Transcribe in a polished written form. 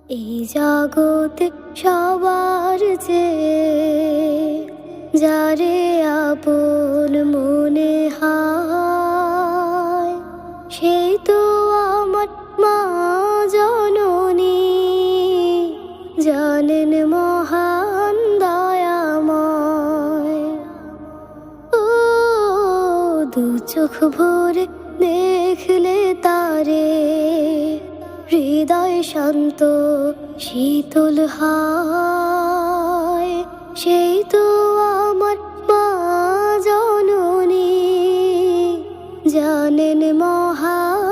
এই জগতে সবার চেয়ে যারে আপন মনে হয়, সেই তো আমার মা জননী। জানেন মহান দয়াময়, ও দু চোখ ভরে দেখলে তারে, হৃদয় শান্ত শীতল হয়। সেই তো আমার মা জননী, জানেন মহান